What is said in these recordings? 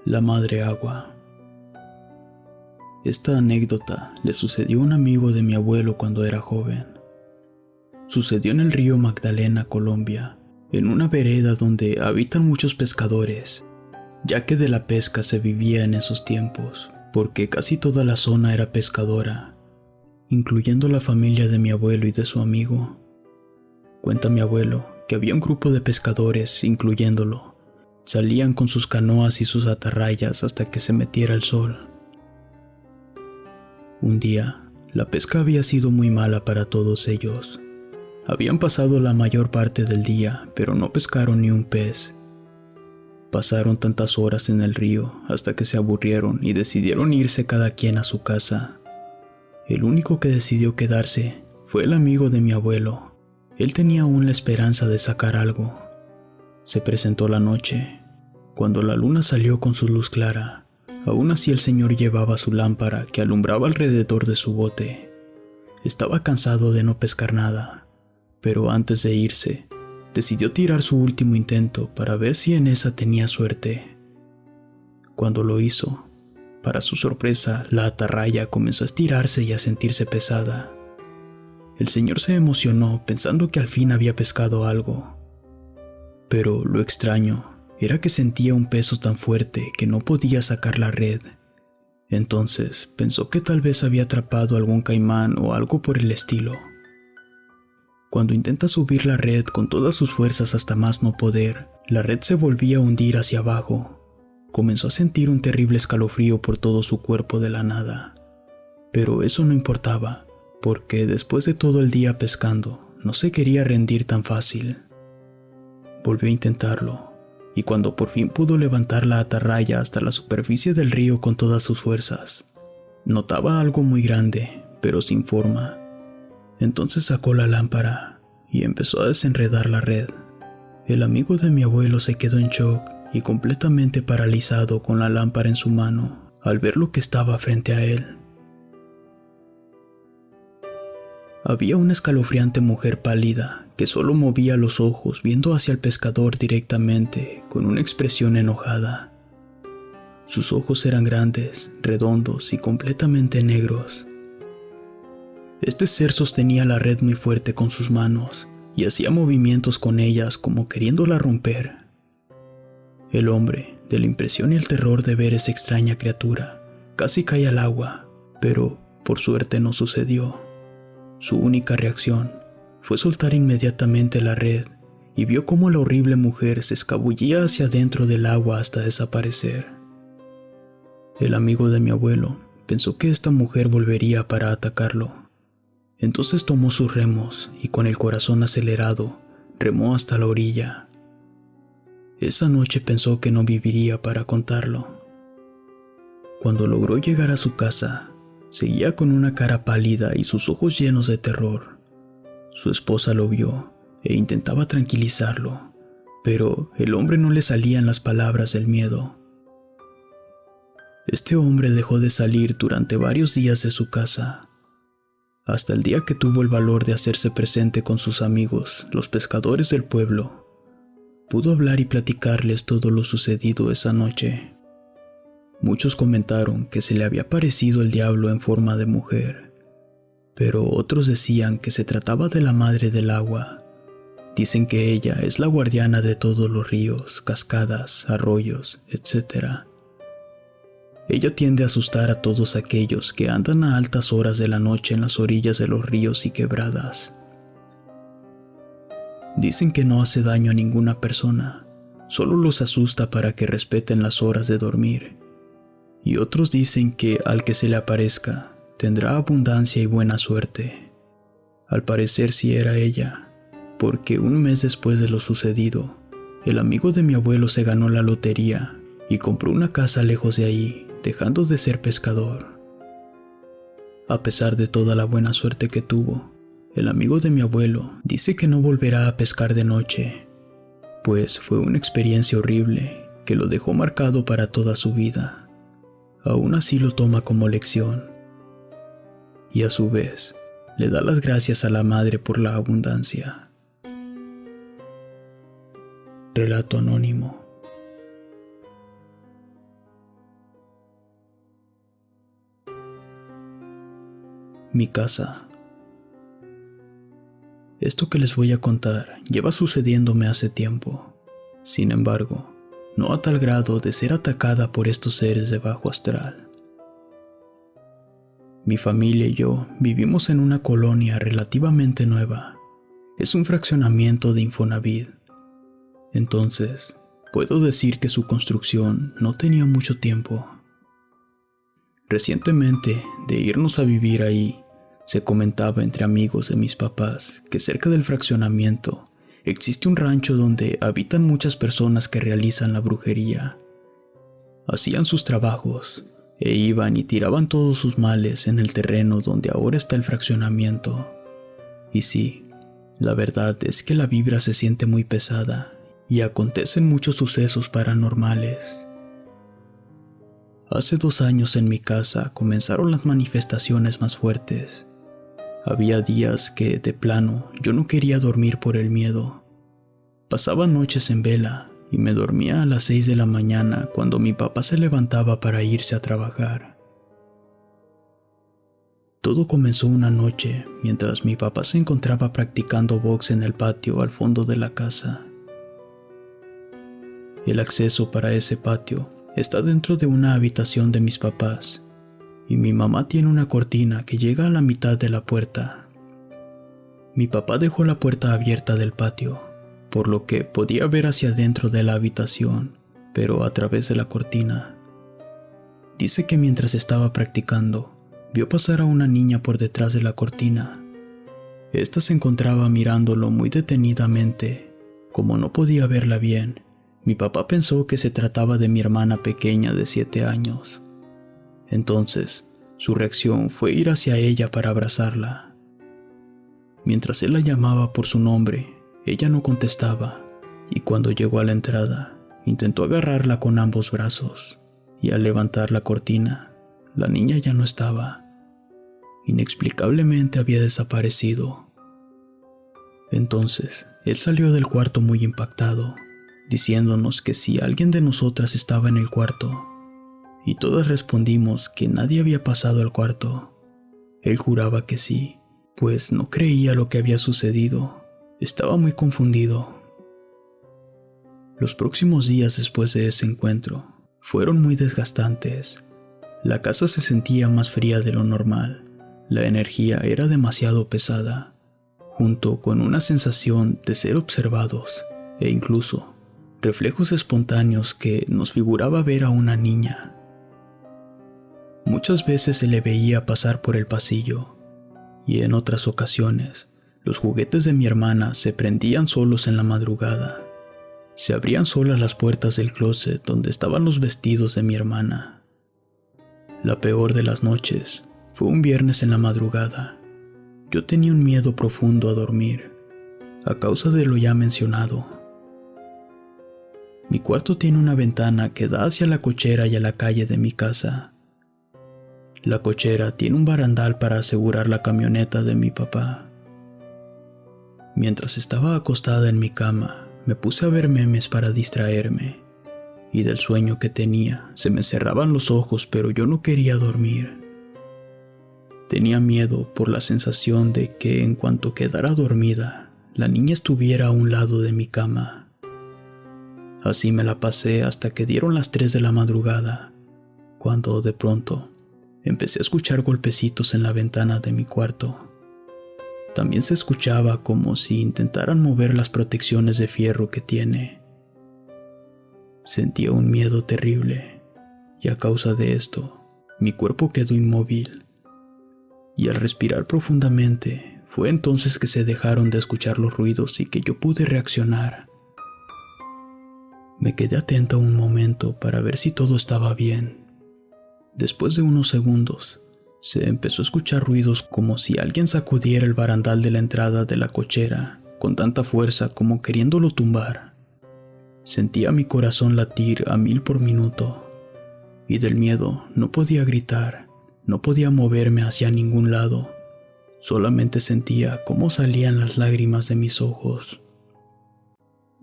La madre agua. Esta anécdota le sucedió a un amigo de mi abuelo cuando era joven. Sucedió en el río Magdalena, Colombia, en una vereda donde habitan muchos pescadores, ya que de la pesca se vivía en esos tiempos, porque casi toda la zona era pescadora, incluyendo la familia de mi abuelo y de su amigo. Cuenta mi abuelo que había un grupo de pescadores, incluyéndolo. Salían con sus canoas y sus atarrayas hasta que se metiera el sol. Un día, la pesca había sido muy mala para todos ellos. Habían pasado la mayor parte del día, pero no pescaron ni un pez. Pasaron tantas horas en el río hasta que se aburrieron y decidieron irse cada quien a su casa. El único que decidió quedarse fue el amigo de mi abuelo. Él tenía aún la esperanza de sacar algo. Se presentó la noche. Cuando la luna salió con su luz clara, aún así el señor llevaba su lámpara que alumbraba alrededor de su bote. Estaba cansado de no pescar nada, pero antes de irse, decidió tirar su último intento para ver si en esa tenía suerte. Cuando lo hizo, para su sorpresa, la atarraya comenzó a estirarse y a sentirse pesada. El señor se emocionó pensando que al fin había pescado algo. Pero lo extraño era que sentía un peso tan fuerte que no podía sacar la red. Entonces pensó que tal vez había atrapado algún caimán o algo por el estilo. Cuando intenta subir la red con todas sus fuerzas hasta más no poder, la red se volvía a hundir hacia abajo. Comenzó a sentir un terrible escalofrío por todo su cuerpo de la nada. Pero eso no importaba, porque después de todo el día pescando, no se quería rendir tan fácil. Volvió a intentarlo, y cuando por fin pudo levantar la atarraya hasta la superficie del río con todas sus fuerzas, notaba algo muy grande, pero sin forma. Entonces sacó la lámpara y empezó a desenredar la red. El amigo de mi abuelo se quedó en shock y completamente paralizado con la lámpara en su mano al ver lo que estaba frente a él. Había una escalofriante mujer pálida que solo movía los ojos viendo hacia el pescador directamente con una expresión enojada. Sus ojos eran grandes, redondos y completamente negros. Este ser sostenía la red muy fuerte con sus manos y hacía movimientos con ellas como queriéndola romper. El hombre, de la impresión y el terror de ver esa extraña criatura, casi cae al agua, pero por suerte no sucedió. Su única reacción fue soltar inmediatamente la red y vio cómo la horrible mujer se escabullía hacia dentro del agua hasta desaparecer. El amigo de mi abuelo pensó que esta mujer volvería para atacarlo. Entonces tomó sus remos y con el corazón acelerado remó hasta la orilla. Esa noche pensó que no viviría para contarlo. Cuando logró llegar a su casa, seguía con una cara pálida y sus ojos llenos de terror. Su esposa lo vio e intentaba tranquilizarlo, pero el hombre no le salían las palabras del miedo. Este hombre dejó de salir durante varios días de su casa, hasta el día que tuvo el valor de hacerse presente con sus amigos, los pescadores del pueblo. Pudo hablar y platicarles todo lo sucedido esa noche. Muchos comentaron que se le había parecido el diablo en forma de mujer, pero otros decían que se trataba de la madre del agua. Dicen que ella es la guardiana de todos los ríos, cascadas, arroyos, etc. Ella tiende a asustar a todos aquellos que andan a altas horas de la noche en las orillas de los ríos y quebradas. Dicen que no hace daño a ninguna persona, solo los asusta para que respeten las horas de dormir. Y otros dicen que al que se le aparezca tendrá abundancia y buena suerte. Al parecer sí era ella, porque un mes después de lo sucedido, el amigo de mi abuelo se ganó la lotería y compró una casa lejos de ahí, dejando de ser pescador. A pesar de toda la buena suerte que tuvo, el amigo de mi abuelo dice que no volverá a pescar de noche, pues fue una experiencia horrible que lo dejó marcado para toda su vida. Aún así lo toma como lección, y a su vez le da las gracias a la madre por la abundancia. Relato anónimo. Mi casa. Esto que les voy a contar lleva sucediéndome hace tiempo. Sin embargo, no a tal grado de ser atacada por estos seres de bajo astral. Mi familia y yo vivimos en una colonia relativamente nueva. Es un fraccionamiento de Infonavit. Entonces, puedo decir que su construcción no tenía mucho tiempo. Recientemente, de irnos a vivir ahí, se comentaba entre amigos de mis papás que cerca del fraccionamiento existe un rancho donde habitan muchas personas que realizan la brujería. Hacían sus trabajos e iban y tiraban todos sus males en el terreno donde ahora está el fraccionamiento. Y sí, la verdad es que la vibra se siente muy pesada y acontecen muchos sucesos paranormales. Hace 2 años en mi casa comenzaron las manifestaciones más fuertes. Había días que, de plano, yo no quería dormir por el miedo. Pasaba noches en vela y me dormía a las 6 de la mañana cuando mi papá se levantaba para irse a trabajar. Todo comenzó una noche mientras mi papá se encontraba practicando box en el patio al fondo de la casa. El acceso para ese patio está dentro de una habitación de mis papás y mi mamá tiene una cortina que llega a la mitad de la puerta. Mi papá dejó la puerta abierta del patio, por lo que podía ver hacia adentro de la habitación, pero a través de la cortina. Dice que mientras estaba practicando, vio pasar a una niña por detrás de la cortina. Esta se encontraba mirándolo muy detenidamente. Como no podía verla bien, mi papá pensó que se trataba de mi hermana pequeña de 7 años. Entonces, su reacción fue ir hacia ella para abrazarla. Mientras él la llamaba por su nombre, ella no contestaba, y cuando llegó a la entrada, intentó agarrarla con ambos brazos, y al levantar la cortina, la niña ya no estaba. Inexplicablemente había desaparecido. Entonces, él salió del cuarto muy impactado, diciéndonos que si alguien de nosotras estaba en el cuarto, y todas respondimos que nadie había pasado al cuarto. Él juraba que sí, pues no creía lo que había sucedido. Estaba muy confundido. Los próximos días después de ese encuentro fueron muy desgastantes. La casa se sentía más fría de lo normal. La energía era demasiado pesada, junto con una sensación de ser observados e incluso reflejos espontáneos que nos figuraba ver a una niña. Muchas veces se le veía pasar por el pasillo, y en otras ocasiones, los juguetes de mi hermana se prendían solos en la madrugada. Se abrían solas las puertas del closet donde estaban los vestidos de mi hermana. La peor de las noches fue un viernes en la madrugada. Yo tenía un miedo profundo a dormir, a causa de lo ya mencionado. Mi cuarto tiene una ventana que da hacia la cochera y a la calle de mi casa. La cochera tiene un barandal para asegurar la camioneta de mi papá. Mientras estaba acostada en mi cama, me puse a ver memes para distraerme, y del sueño que tenía se me cerraban los ojos, pero yo no quería dormir. Tenía miedo por la sensación de que en cuanto quedara dormida, la niña estuviera a un lado de mi cama. Así me la pasé hasta que dieron las 3 de la madrugada, cuando de pronto empecé a escuchar golpecitos en la ventana de mi cuarto. También se escuchaba como si intentaran mover las protecciones de fierro que tiene. Sentía un miedo terrible, y a causa de esto, mi cuerpo quedó inmóvil. Y al respirar profundamente, fue entonces que se dejaron de escuchar los ruidos y que yo pude reaccionar. Me quedé atenta un momento para ver si todo estaba bien. Después de unos segundos, se empezó a escuchar ruidos como si alguien sacudiera el barandal de la entrada de la cochera con tanta fuerza como queriéndolo tumbar. Sentía mi corazón latir a 1000 por minuto, y del miedo no podía gritar, no podía moverme hacia ningún lado. Solamente sentía cómo salían las lágrimas de mis ojos.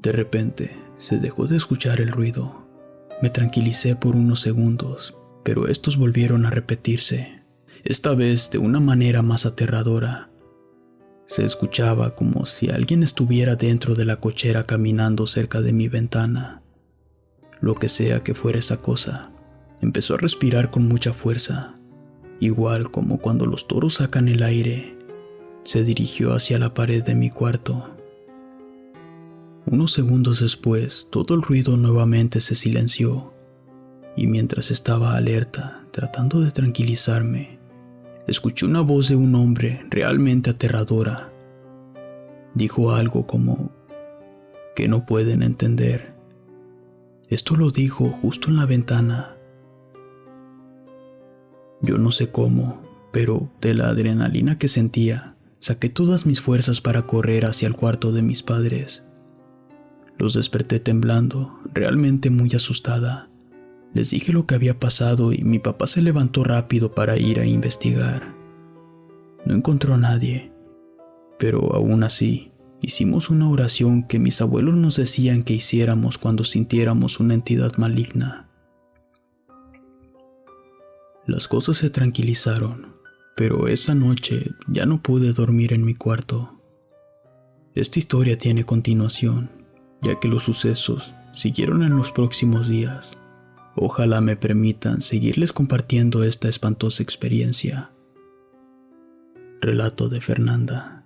De repente, se dejó de escuchar el ruido. Me tranquilicé por unos segundos, pero estos volvieron a repetirse. esta vez de una manera más aterradora. Se escuchaba como si alguien estuviera dentro de la cochera caminando cerca de mi ventana. Lo que sea que fuera esa cosa, empezó a respirar con mucha fuerza, igual como cuando los toros sacan el aire. Se dirigió hacia la pared de mi cuarto. Unos segundos después, todo el ruido nuevamente se silenció, y mientras estaba alerta, tratando de tranquilizarme, escuché una voz de un hombre realmente aterradora. Dijo algo como que no pueden entender. Esto lo dijo justo en la ventana. Yo no sé cómo, pero de la adrenalina que sentía, saqué todas mis fuerzas para correr hacia el cuarto de mis padres. Los desperté temblando, realmente muy asustada. Les dije lo que había pasado y mi papá se levantó rápido para ir a investigar. No encontró a nadie, pero aún así, hicimos una oración que mis abuelos nos decían que hiciéramos cuando sintiéramos una entidad maligna. Las cosas se tranquilizaron, pero esa noche ya no pude dormir en mi cuarto. Esta historia tiene continuación, ya que los sucesos siguieron en los próximos días. Ojalá me permitan seguirles compartiendo esta espantosa experiencia. Relato de Fernanda.